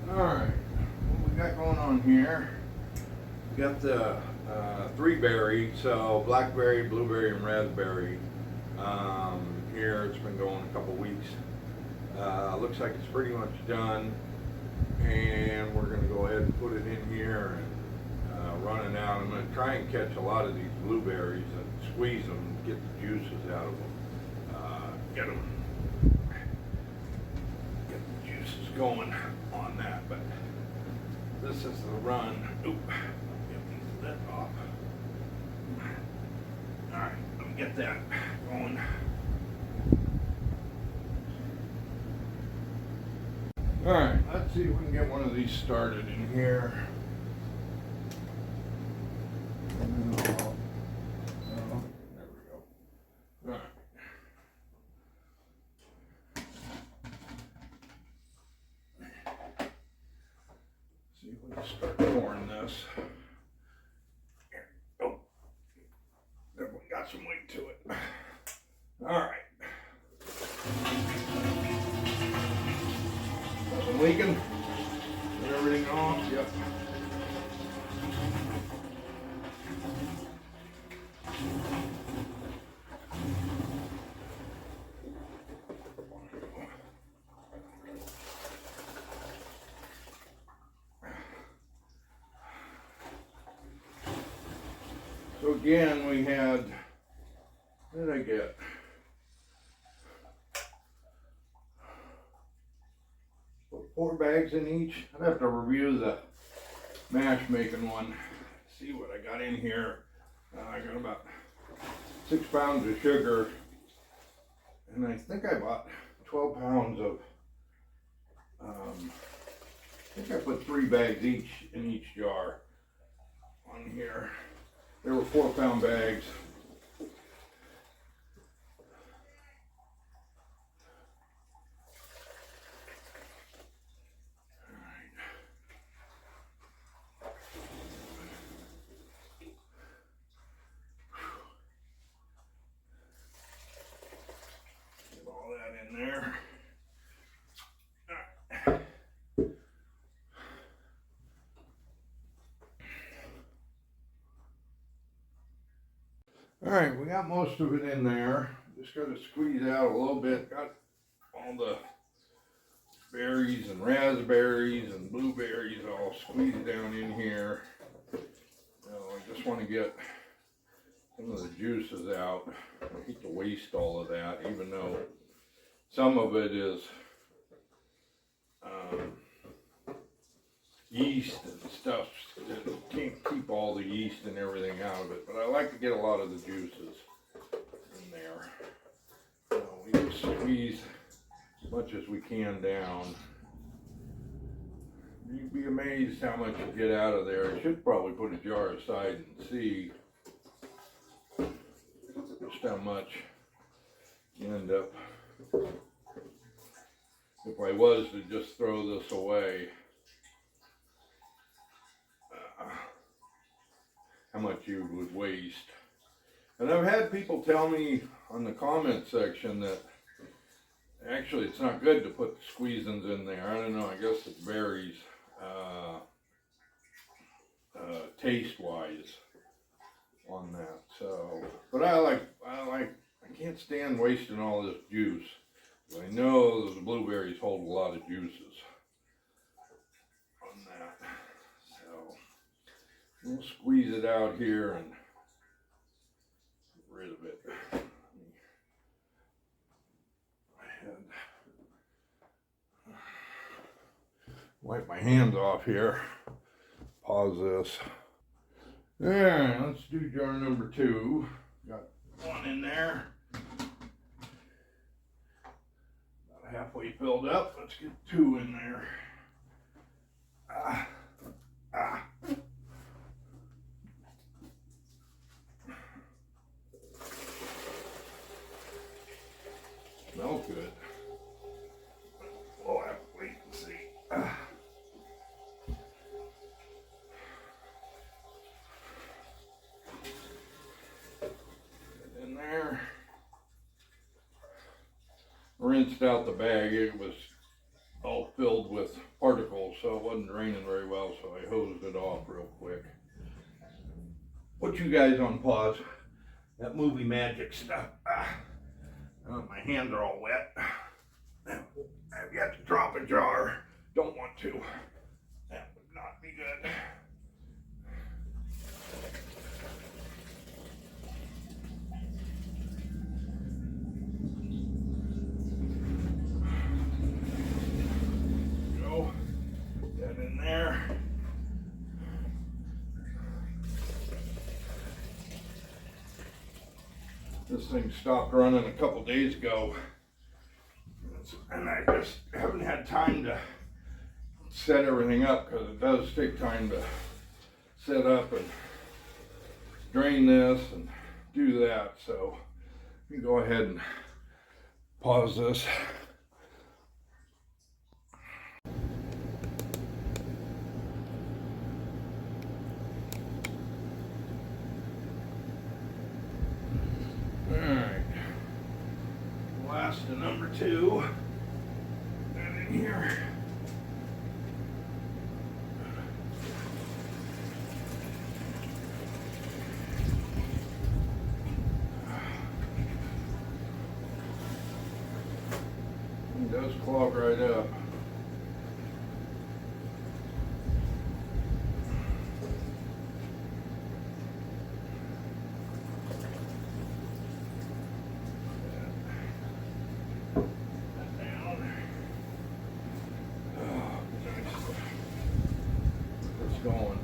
Alright, what we got going on here? We got the 3-berry, so blackberry, blueberry, and raspberry. Here it's been going a couple weeks. Looks like it's pretty much done, and we're going to go ahead and put it in here and run it out. I'm going to try and catch a lot of these blueberries and squeeze them, get the juices out of them, get the juices going on that. But this is the run. Oop, get that off. All right, let me get that going. All right, let's see if we can get one of these started in here. There we go. All right. See if we can start pouring this. Here. Oh, definitely got some weight to it. All right. Nothing leaking? Is everything off? Yep. So again, we had, what did I get? Four bags in each. I'd have to review the mash making one, see what I got in here. I got about 6 pounds of sugar, and I think I bought 12 pounds of, I think I put 3 bags each in each jar on here. There were 4-pound bags. There. All right, we got most of it in there. Just got to squeeze out a little bit. Got all the berries and raspberries and blueberries all squeezed down in here. I just want to get some of the juices out. I hate to waste all of that, even though some of it is yeast and stuff. You can't keep all the yeast and everything out of it, but I like to get a lot of the juices in there. So we just squeeze as much as we can down. You'd be amazed how much you get out of there. I should probably put a jar aside and see just how much you end up. If I was to just throw this away, how much you would waste. And I've had people tell me on the comment section that actually it's not good to put squeezins in there. I don't know, I guess it varies taste wise on that. So, but I can't stand wasting all this juice. I know those blueberries hold a lot of juices on that. So we'll squeeze it out here and get rid of it. Wipe my hands off here. Pause this. Alright, let's do jar number 2. Got one in there. About halfway filled up. Let's get 2 in there. Smells good. We'll have to wait and see. Get in there. Rinsed out the bag. It was all filled with particles. so it wasn't draining very well, so I hosed it off real quick. Put you guys on pause. That movie magic stuff. My hands are all wet. I've got to drop a jar. Don't want to. That would not be good. Go. Put that in there. This thing stopped running a couple days ago, and I just haven't had time to set everything up because it does take time to set up and drain this and do that. So you can go ahead and pause this. Alright, last to number 2, and in here. It does clog right up. Going.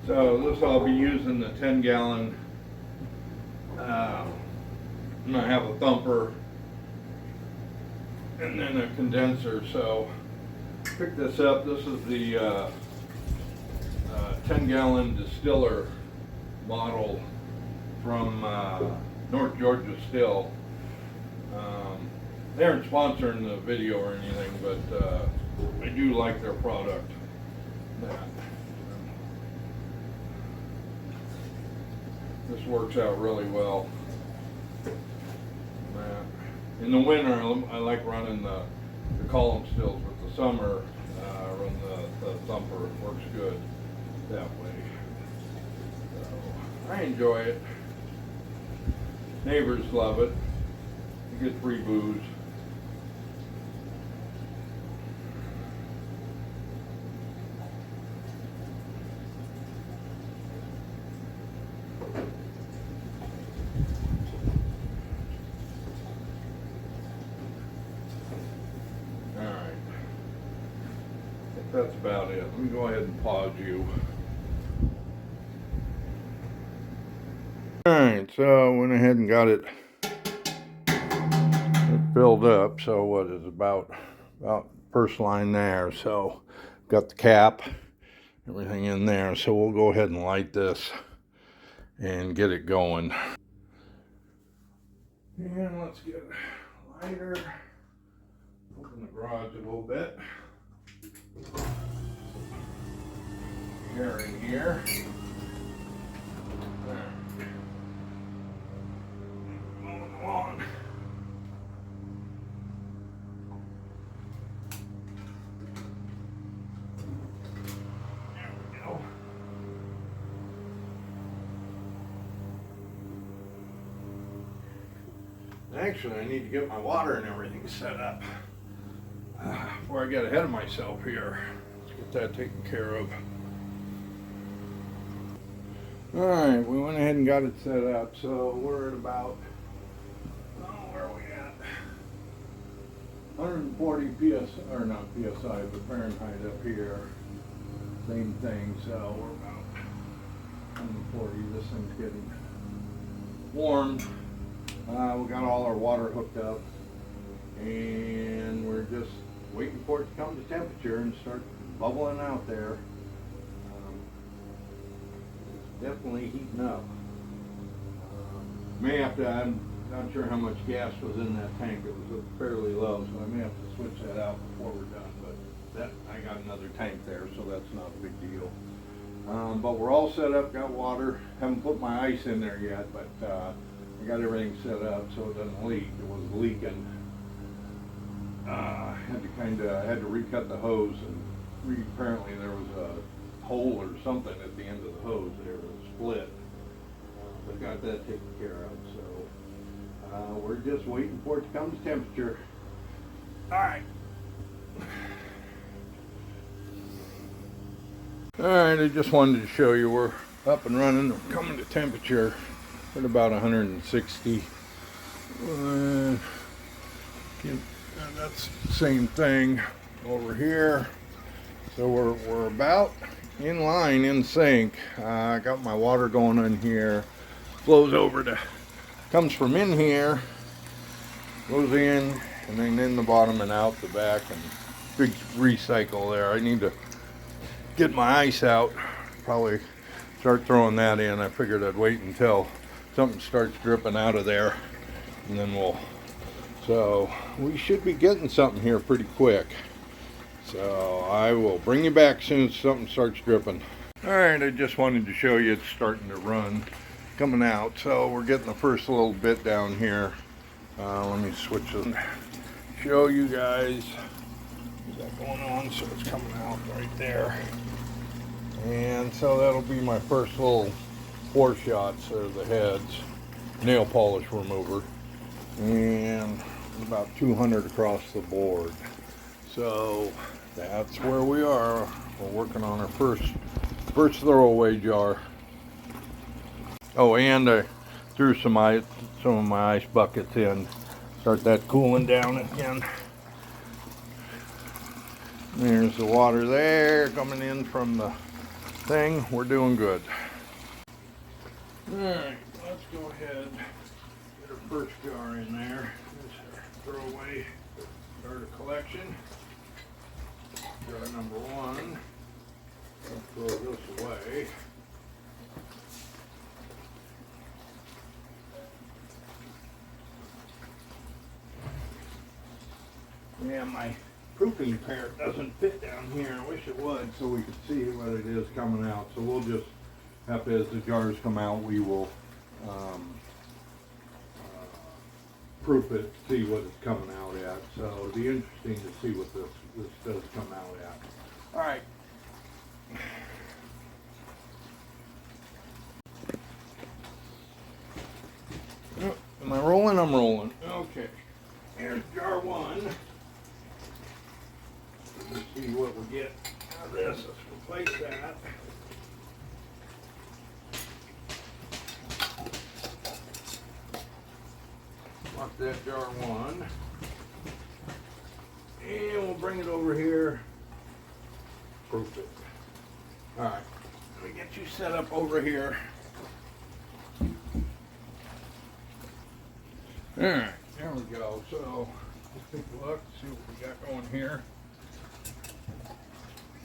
So this I'll be using the 10-gallon. I'm gonna have a thumper and then a condenser. So pick this up. This is the 10-gallon distiller model from North Georgia Still. They aren't sponsoring the video or anything, but I do like their product. This works out really well. In the winter, I like running the column stills, but the summer, I run the thumper. It works good that way. So, I enjoy it. Neighbors love it. You get free booze. That's about it. Let me go ahead and pause you. Alright, so I went ahead and got it filled up. So what is about first line there. So got the cap, everything in there. So we'll go ahead and light this and get it going. And let's get a lighter. Open the garage a little bit. Air in here. Moving along. There we go. Actually, I need to get my water and everything set up before I get ahead of myself here. Let's get that taken care of. Alright, we went ahead and got it set up, so we're at about, where are we at? 140 PSI, or not PSI, but Fahrenheit up here. Same thing, so we're about 140. This thing's getting warm. We got all our water hooked up, and we're temperature and start bubbling out there. It's definitely heating up. May have to, I'm not sure how much gas was in that tank. It was fairly low, so I may have to switch that out before we're done. But that, I got another tank there, so that's not a big deal. But we're all set up, got water. Haven't put my ice in there yet, but I got everything set up so it doesn't leak. It was leaking. Had to recut the hose, and apparently there was a hole or something at the end of the hose there that split. But got that taken care of, so we're just waiting for it to come to temperature. Alright. Alright, I just wanted to show you we're up and running. We're coming to temperature at about 160. That's the same thing over here. So we're about in line, in sync. I got my water going in here. Flows over to, comes from in here, goes in, and then in the bottom and out the back, and big recycle there. I need to get my ice out, probably start throwing that in. I figured I'd wait until something starts dripping out of there, and then so we should be getting something here pretty quick. So I will bring you back as soon as something starts dripping. Alright, I just wanted to show you it's starting to run, coming out. So we're getting the first little bit down here. Let me switch and show you guys what's that going on. So it's coming out right there. And so that'll be my first little 4 shots of the heads, nail polish remover, and about 200 across the board. So that's where we are. We're working on our first throwaway jar. Oh, and I threw some of my ice buckets in. Start that cooling down again. There's the water there coming in from the thing. We're doing good. Alright, let's go ahead, get our first jar in there. Throw away, start a collection. Jar number 1. I'll throw this away. Yeah, my proofing parrot doesn't fit down here. I wish it would, so we could see what it is coming out. So we'll just have to, as the jars come out, we will proof it, see what it's coming out at. So it'll be interesting to see what this does come out at. All right. Oh, am I rolling? I'm rolling. Okay. Here's jar 1. Let's see what we get out of this. Let's replace that. Mark that jar 1. And we'll bring it over here. Proof it. Alright. Let me get you set up over here. Alright, there we go. So let's take a look, see what we got going here.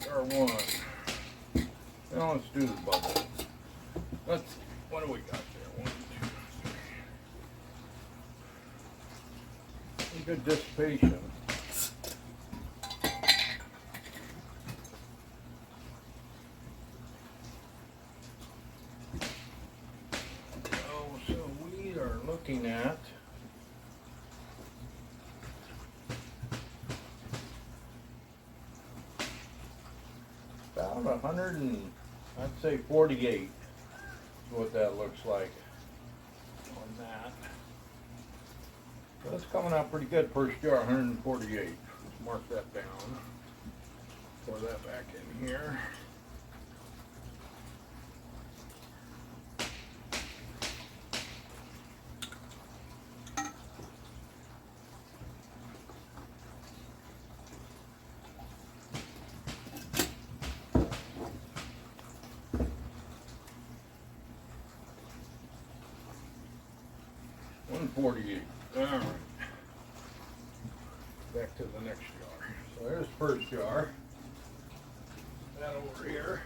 Jar 1. Now let's do the bubble. What do we got there? 1, 2, 3. Good dissipation. So we are looking at about 100 and I'd say 48 is what that looks like on that. So that's coming out pretty good. First jar, 148. Let's mark that down. Pour that back in here. $148. All right. Back back to the next jar. So there's the first jar. That over here.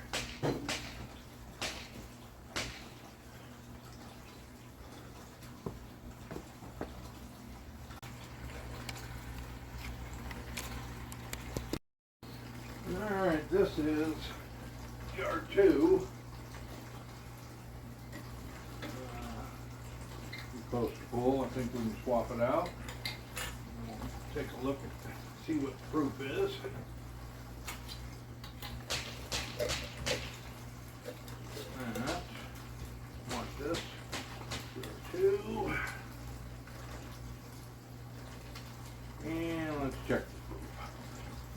Alright, this is jar 2. Close to full. I think we can swap it out. Take a look at see what the proof is. Alright. Watch this. Jar 2. And let's check the proof.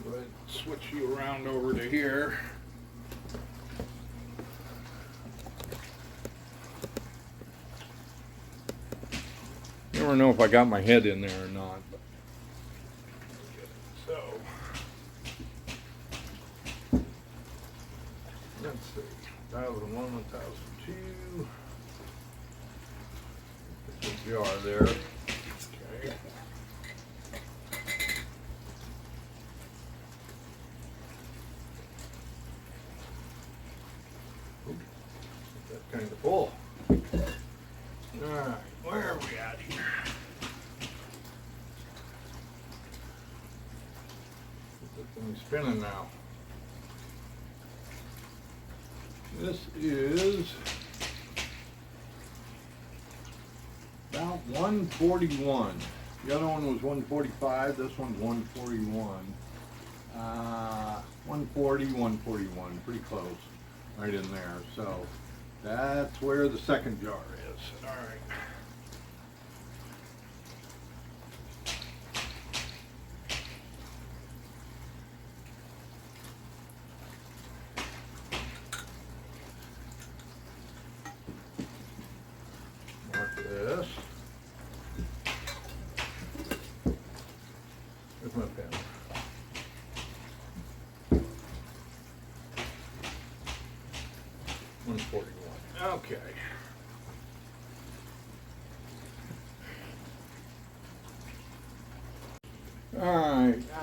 Go ahead and switch you around over to here. Never know if I got my head in there or not. But so let's see, 1001, 1002. Put the jar there. Okay. That's kind of full. Alright, where are we at here? Get this thing spinning now. This is about 141. The other one was 145. This one's 141. 140, 141. Pretty close. Right in there. So that's where the second jar is. All right. Mark this. Where's my pen? Okay. Alright, I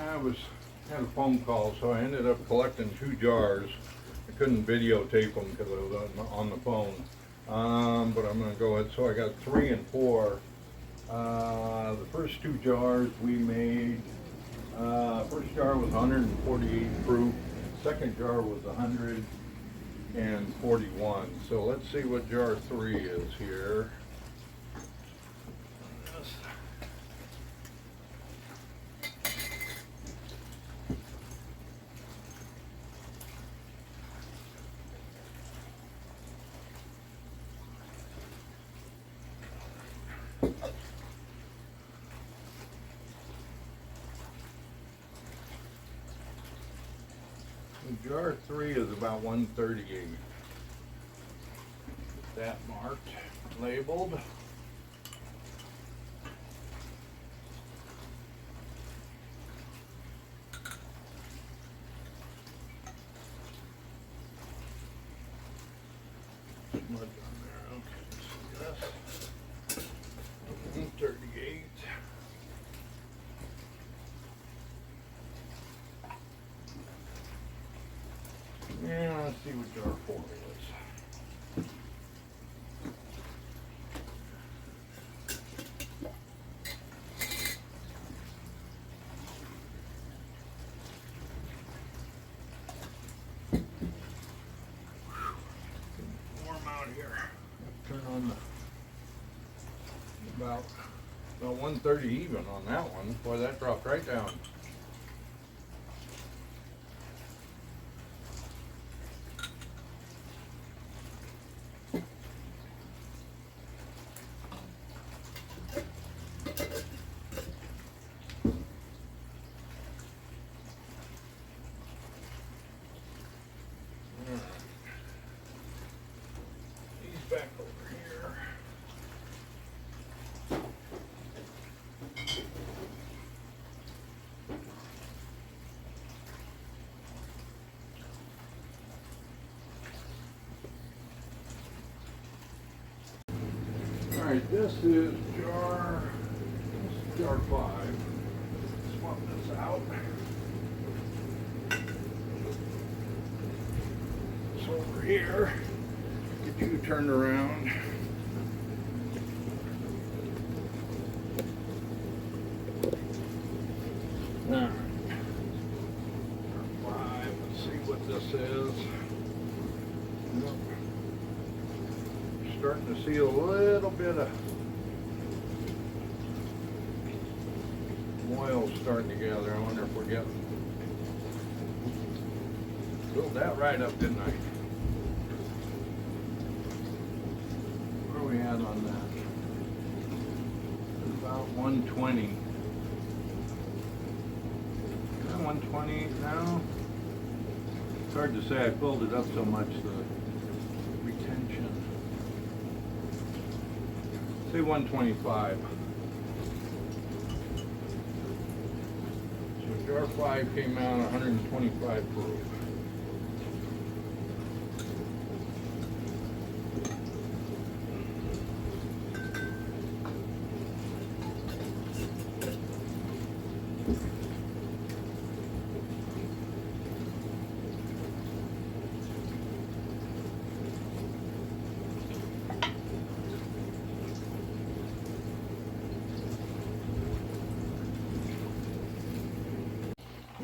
had a phone call, so I ended up collecting 2 jars. I couldn't videotape them because I was on the phone. But I'm going to go ahead. So I got 3 and 4. The first 2 jars we made, first jar was 148 proof. Second jar was 141. So let's see what jar 3 is here. Jar 3 is about 138. That marked, labeled. Smudge on there. Okay, so that's 138. Yeah, let's see what jar 4 is. Warm out here. Turn on the about 130 even on that one. Boy, that dropped right down. Back over here. All right, this is jar 5. Swap this out. It's over here. Get you turned around. Alright. Let's see what this is. Yep. Starting to see a little bit of oil starting to gather. I wonder if we're getting. Filled that right up, didn't I? Where are we at on that? About 120. 120 now. It's hard to say. I filled it up so much, the retention. Say 125. So jar 5 came out 125 proof.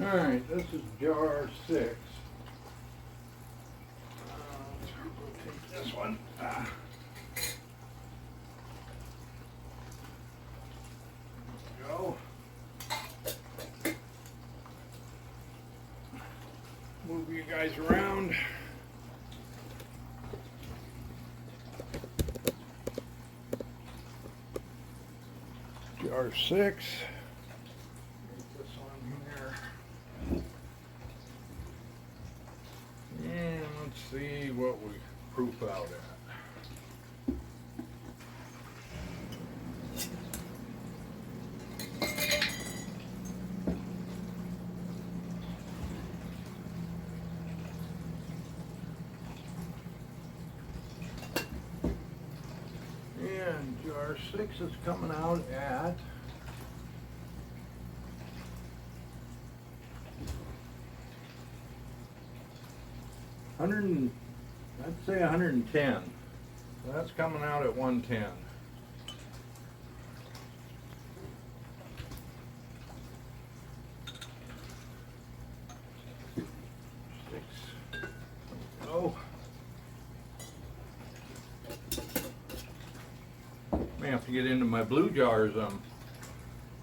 Alright, this is jar 6. Let's rotate this one. There we go. Move you guys around. Jar 6. See what we proof out at. And jar 6 is coming out at 100, I'd say 110. So that's coming out at 110. Oh. May have to get into my blue jars. I'm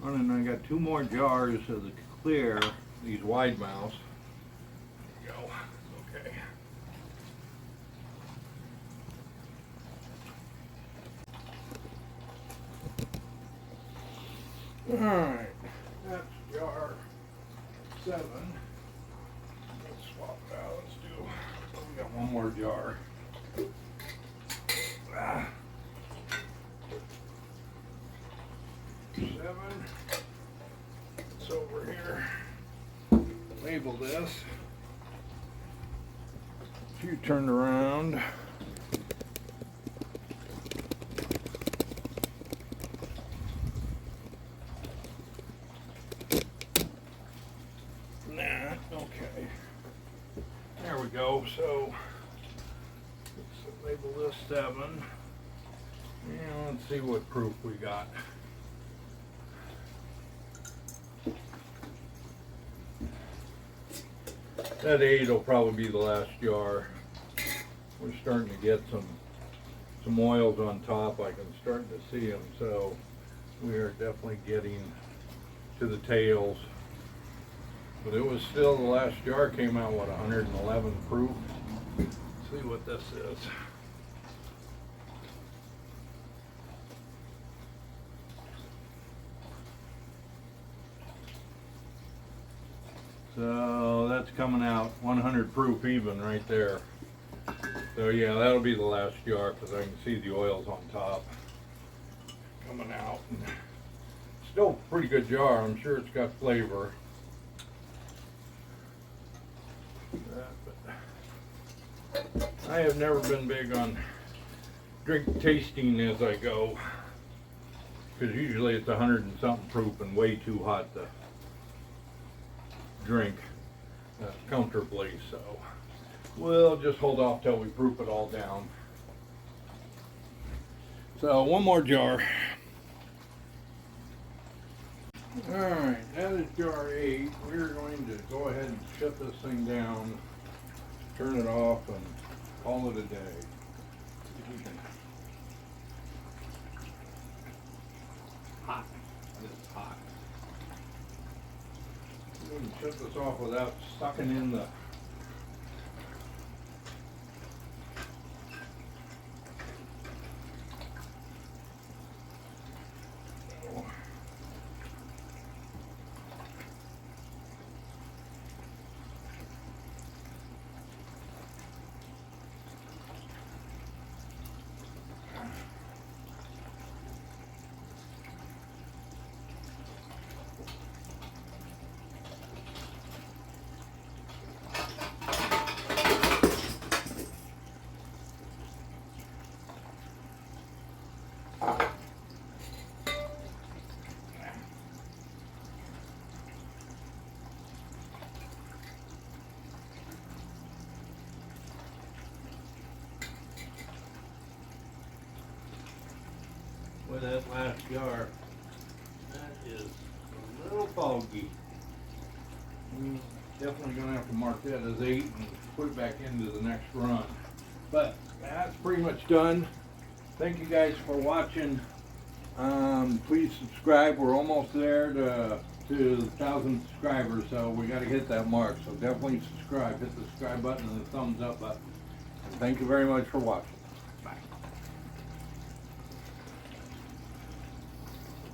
running. I got 2 more jars of the clear, these wide mouths. There we go. Okay. Alright, that's jar 7. Let's swap it out. Let's do, we got 1 more jar. Ah. 7. It's over here. Label this. If you turn around. Okay, there we go. So let's label this 7, and let's see what proof we got. That 8 will probably be the last jar. We're starting to get some oils on top. I can start to see them, so we are definitely getting to the tails. But it was still, the last jar came out, what, 111 proof? Let's see what this is. So that's coming out 100 proof even right there. So yeah, that'll be the last jar because I can see the oils on top coming out. Still a pretty good jar. I'm sure it's got flavor. I have never been big on drink tasting as I go, because usually it's 100 and something proof and way too hot to drink comfortably. So we'll just hold off till we proof it all down. So one more jar. Alright, that is jar 8. We're going to go ahead and shut this thing down, turn it off, and call it a day. Hot. It is hot. We can shut this off without sucking in the with that last jar. That is a little foggy. Definitely gonna have to mark that as 8 and put it back into the next run. But that's pretty much done. Thank you guys for watching. Please subscribe. We're almost there to 1,000 subscribers, so we got to hit that mark. So definitely subscribe. Hit the subscribe button and the thumbs up button. And thank you very much for watching.